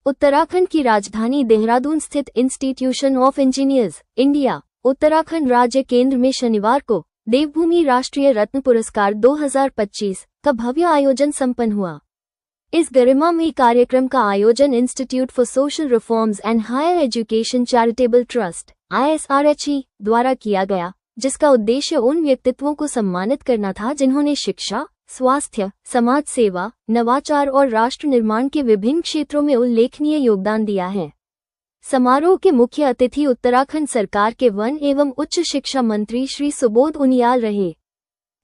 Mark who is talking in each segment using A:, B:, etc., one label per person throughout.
A: उत्तराखंड की राजधानी देहरादून स्थित institution of engineers India Uttarakhand राज्य केंद्र में शनिवार को देवभूमि राष्ट्रीय रत्न पुरस्कार 2025 का भव्य आयोजन संपन्न हुआ। इस गरिमामयी कार्यक्रम का आयोजन institute for social reforms and higher education charitable trust ISRHE द्वारा किया गया, जिसका उद्देश्य उन व्यक्तित्वों को सम्मानित करना था जिन्होंने शिक्षा, स्वास्थ्य, समाज सेवा, नवाचार और राष्ट्र निर्माण के विभिन्न क्षेत्रों में उल्लेखनीय योगदान दिया है। समारोह के मुख्य अतिथि उत्तराखंड सरकार के वन एवं उच्च शिक्षा मंत्री श्री सुबोध उनियाल रहे।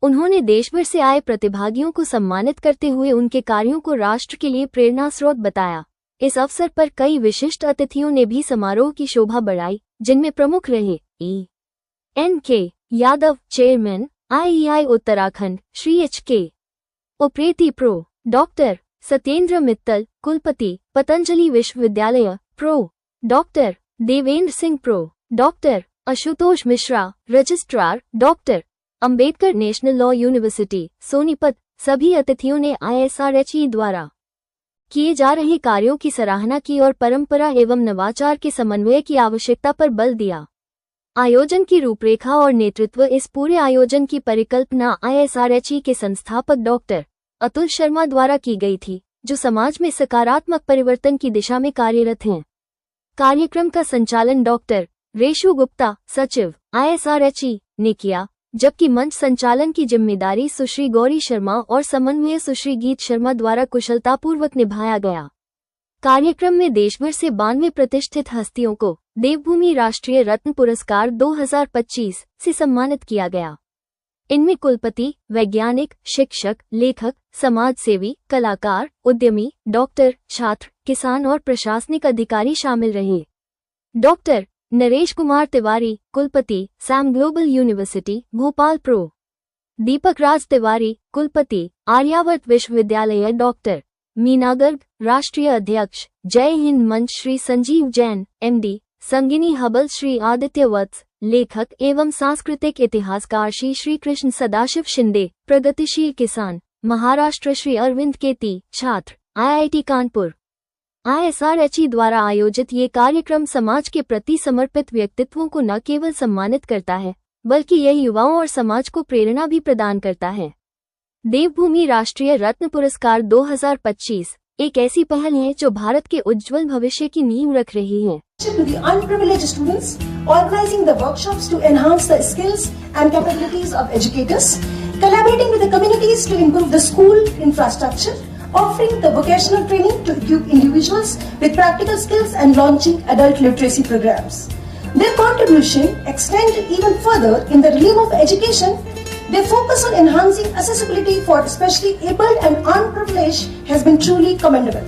A: उन्होंने देशभर से आए प्रतिभागियों को सम्मानित करते हुए उनके कार्यों को राष्ट्र के लिए प्रेरणा स्रोत बताया। इस अवसर पर कई विशिष्ट अतिथियों ने भी समारोह की शोभा बढ़ाई, जिनमें प्रमुख रहे ENK Yadav chairman IEI Uttarakhand, Shri HK Upreti pro, doctor Satyendra Mittal कुलपति पतंजलि विश्वविद्यालय, pro doctor Devendra Singh pro, doctor Ashutosh Mishra registrar, doctor Ambedkar national law university Sonipat. सभी अतिथियों ने ISRHE द्वारा किए जा रहे कार्यों की सराहना की और परंपरा एवं नवाचार के समन्वय की आवश्यकता पर बल दिया। आयोजन की रूपरेखा और नेतृत्व इस पूरे आयोजन की परिकल्पना ISRHE के संस्थापक डॉक्टर अतुल शर्मा द्वारा की गई थी, जो समाज में सकारात्मक परिवर्तन की दिशा में कार्यरत हैं। कार्यक्रम का संचालन डॉक्टर रेशु गुप्ता सचिव ISRHE ने किया, जबकि मंच संचालन की जिम्मेदारी सुश्री गौरी शर्मा और समन्वय सुश्री गीत शर्मा द्वारा कुशलतापूर्वक निभाया गया। कार्यक्रम में देशभर से 92 प्रतिष्ठित हस्तियों को देवभूमि राष्ट्रीय रत्न पुरस्कार 2025 से सम्मानित किया गया। इनमें कुलपति, वैज्ञानिक, शिक्षक, लेखक, समाजसेवी, कलाकार, उद्यमी, डॉक्टर, छात्र, किसान और प्रशासनिक अधिकारी शामिल रहे। डॉक्टर नरेश कुमार तिवारी कुलपति, Sam global university Bhopal pro, Deepak Raj Tiwari कुलपति, आर्यावर्त विश्वविद्यालय, डॉक्टर मीना गर्ग राष्ट्रीय अध्यक्ष, जय हिंद मंच श्री संजीव जैन MD, संगिनी हबल श्री आदित्य वत्स, लेखक एवं सांस्कृतिक इतिहासकार श्री कृष्ण सदाशिव शिंदे, प्रगतिशील किसान महाराष्ट्र श्री अरविंद केती, छात्र IIT कानपुर। ISRHE द्वारा आयोजित ये कार्यक्रम समाज के प्रति समर्पित व्यक्तित्वों को न केवल सम्मानित करता है, बल्कि यह युवाओं और समाज को प्रेरणा भी प्रदान करता है। देवभूमि राष्ट्रीय रत्न पुरस्कार 2025 एक ऐसी पहल है जो भारत के उज्जवल भविष्य की नींव रख रही है।
B: To the unprivileged students, organizing the workshops to enhance the skills and capabilities of educators, collaborating with the communities to improve the school infrastructure, offering the vocational training to equip individuals with practical skills and launching adult literacy programs. Their contribution extended even further in the realm of education. Their focus on enhancing accessibility for especially abled and unprivileged has been truly commendable.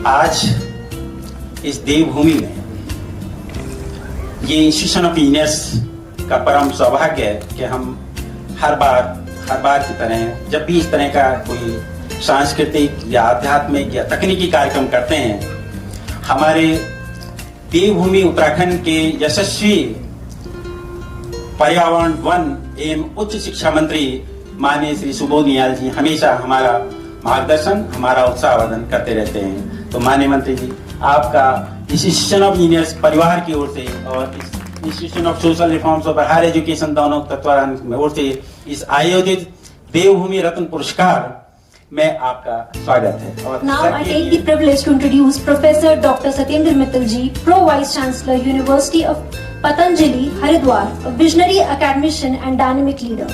C: आज इस देवभूमि में ये institution of engineers का परम सौभाग्य है कि हम हर बार की तरह जब भी इस तरह का कोई सांस्कृतिक या आध्यात्मिक या तकनीकी कार्यक्रम करते हैं, हमारे देवभूमि उत्तराखंड के यशस्वी पर्यावरण, वन एवं उच्च शिक्षा मंत्री माननीय श्री सुबोध उनियाल जी हमेशा हमारा मार्गदर्शन, हमारा उत्साहवर्धन करते रहते हैं। तो माननीय मंत्री जी, आपका इंस्टीट्यूशन ऑफ इंजीनियर्स परिवार की ओर से और इंस्टीट्यूशन ऑफ सोशल रिफॉर्म्स और हायर एजुकेशन दोनों तत्वाधान की ओर से इस आयोजित देवभूमि रत्न पुरस्कार में आपका स्वागत है। और
B: Now I take the privilege to introduce Professor Dr. Satyendra Mittal ji, Pro Vice Chancellor, University of Patanjali, Haridwar, a visionary academician and dynamic leader.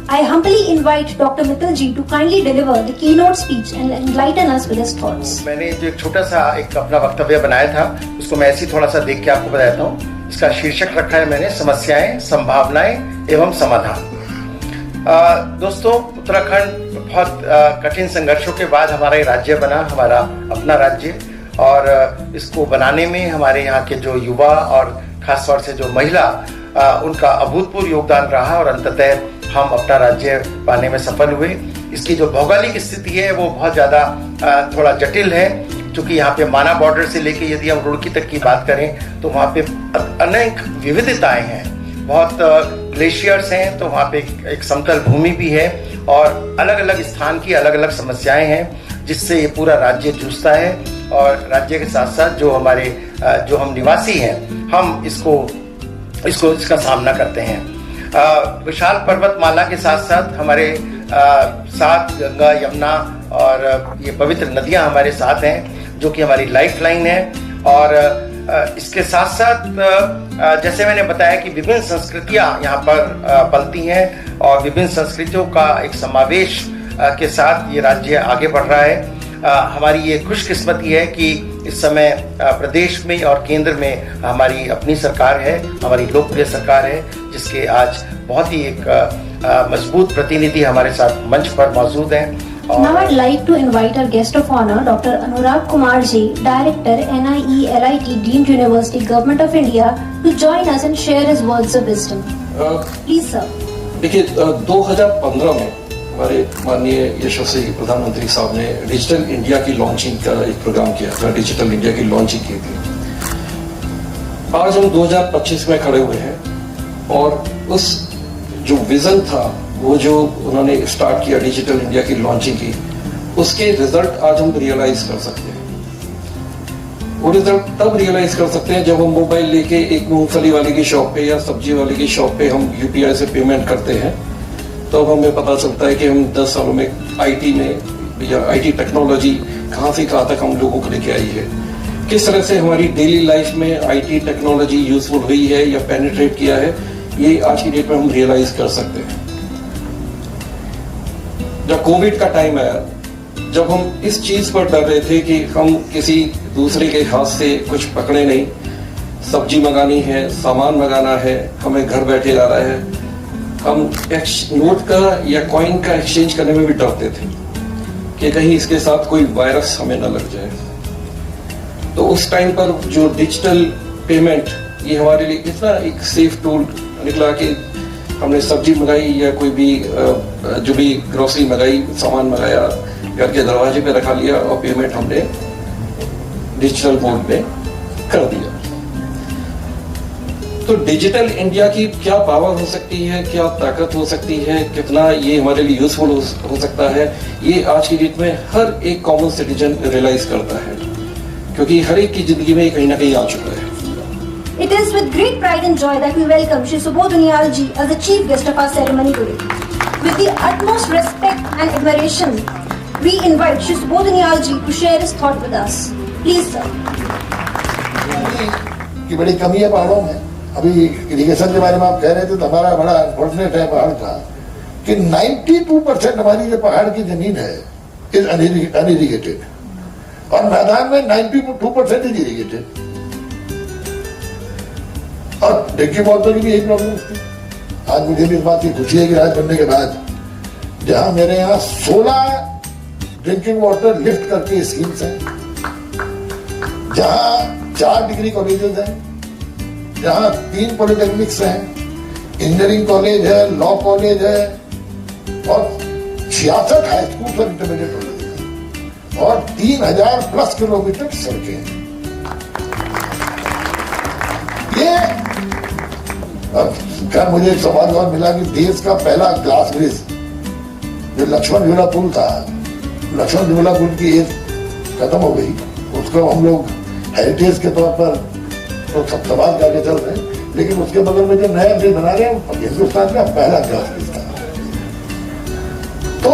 B: I humbly invite Dr. Mittal ji to kindly deliver the keynote speech and enlighten us with his thoughts.
D: मैंने जो एक छोटा सा एक अपना वक्तव्य बनाया था, उसको मैं ऐसे थोड़ा सा देख के आपको बताता हूँ। इसका शीर्षक रखा है मैंने समस्याएं, संभावनाएं एवं समाधान। दोस्तों, उत्तराखंड बहुत कठिन संघर्षों के बाद हमारा ये राज्य बना, हमारा अपना राज्य, और इसको बनाने में हमारे यहाँ के जो युवा और खासतौर से जो महिला, उनका अभूतपूर्व योगदान रहा और अंततः हम अपना राज्य पाने में सफल हुए। इसकी जो भौगोलिक स्थिति है वो बहुत ज़्यादा थोड़ा जटिल है, क्योंकि यहाँ पे माना बॉर्डर से लेके यदि हम रुड़की तक की बात करें तो वहाँ पे अनेक विविधताएं हैं, बहुत ग्लेशियर्स हैं, तो वहाँ पे एक समतल भूमि भी है और अलग अलग स्थान की अलग अलग समस्याएं हैं, जिससे ये पूरा राज्य जूझता है और राज्य के साथ साथ जो हम निवासी हैं हम इसका सामना करते हैं। विशाल पर्वतमाला के साथ साथ हमारे साथ गंगा, यमुना और ये पवित्र नदियां हमारे साथ हैं जो कि हमारी लाइफ लाइन है। और इसके साथ साथ जैसे मैंने बताया कि विभिन्न संस्कृतियां यहाँ पर पलती हैं और विभिन्न संस्कृतियों का एक समावेश के साथ ये राज्य आगे बढ़ रहा है। हमारी ये खुशकिस्मती है कि इस समय प्रदेश में और केंद्र में हमारी अपनी सरकार है, हमारी लोकप्रिय सरकार है, जिसके आज बहुत ही एक मजबूत प्रतिनिधि हमारे साथ मंच पर मौजूद हैं।
B: Now I'd like to invite our guest of honor, Dr. Anurag Kumar Ji, Director, NIE-LIT, Deemed University, Government of India, to join us and share his words of wisdom. Please, sir.
E: देखिए 2015 में हमारे माननीय यशस्वी प्रधानमंत्री साहब ने digital India की launching का एक प्रोग्राम किया था, डिजिटल इंडिया की लॉन्चिंग की थी। आज हम 2025 में खड़े हुए हैं और उस जो विजन था, वो जो उन्होंने स्टार्ट किया डिजिटल इंडिया की लॉन्चिंग की, उसके रिजल्ट आज हम रियलाइज कर सकते हैं। वो रिजल्ट तब रियलाइज कर सकते हैं जब हम मोबाइल लेके एक मूंगफली वाले की शॉप पे या सब्जी वाले की शॉप पे हम यूपीआई से पेमेंट करते हैं, तो हमें पता चलता है कि हम 10 सालों में आईटी में या आईटी टेक्नोलॉजी कहाँ से कहाँ तक हम लोगों को लेके आई है, किस तरह से हमारी डेली लाइफ में आईटी टेक्नोलॉजी यूजफुल हुई है या पेनिट्रेट किया है, ये आज की डेट में हम रियलाइज कर सकते हैं। जब कोविड का टाइम आया, जब हम इस चीज पर डर रहे थे कि हम किसी दूसरे के हाथ से कुछ पकड़े नहीं, सब्जी मंगानी है, सामान मंगाना है, हमें घर बैठे आ रहा है, हम नोट का या कॉइन का एक्सचेंज करने में भी डरते थे कि कहीं इसके साथ कोई वायरस हमें न लग जाए। तो उस टाइम पर जो डिजिटल पेमेंट, ये हमारे लिए इतना एक सेफ टूल निकला कि हमने सब्जी मंगाई या कोई भी जो भी ग्रोसरी मंगाई, सामान मंगाया, घर के दरवाजे पे रखा लिया और पेमेंट हमने डिजिटल मोड में कर दिया। तो डिजिटल इंडिया की क्या पावर हो सकती है, क्या ताकत हो सकती है, कितना ये हमारे लिए यूजफुल हो सकता है, ये आज की डेट में हर एक कॉमन सिटीजन रियलाइज करता है, क्योंकि हर एक की जिंदगी में कहीं ना कहीं आ चुका है।
B: It is with great pride and joy that we welcome Shri Subodh Unial Ji as the chief guest of our ceremony today. With the utmost respect and admiration, we invite Shri Subodh Unial Ji to share his thought with us. Please, sir.
F: की बड़ी कमी है पहाड़ों में। अभी irrigation के बारे में आप कह रहे थे तो हमारा बड़ा अनफॉर्चुनेट है पहाड़ का कि 92% हमारी जो पहाड़ की जमीन है इज अनइरिगेटेड और मैदान में 92% इज इरिगेटेड। और ड्रिंकिंग वाटर की भी यही प्रॉब्लम थी। आज मुझे भी इस बात की खुशी है कि राज बनने के बाद जहां मेरे यहाँ 16 ड्रिंकिंग वाटर लिफ्ट करके स्कीम्स हैं, जहां 4 डिग्री कॉलेजेस हैं, जहां 3 पॉलिटेक्निक्स हैं, इंजीनियरिंग कॉलेज है, लॉ कॉलेज है और 66 हाई स्कूल और इंटरमीडिएट कॉलेज है और 3000+ किलोमीटर सड़कें हैं। ये क्या मुझे एक सवाल और मिला कि देश का पहला ग्लास ब्रिज जो लक्ष्मण झूला पुल था, लक्ष्मण झूला पुल की एज खत्म हो गई, उसको हम लोग हेरिटेज के तौर पर तो सब सवाल करके चल रहे हैं, लेकिन उसके बगल में जो नया ब्रिज बना रहे हैं हिंदुस्तान का पहला ग्लास ब्रिज था। तो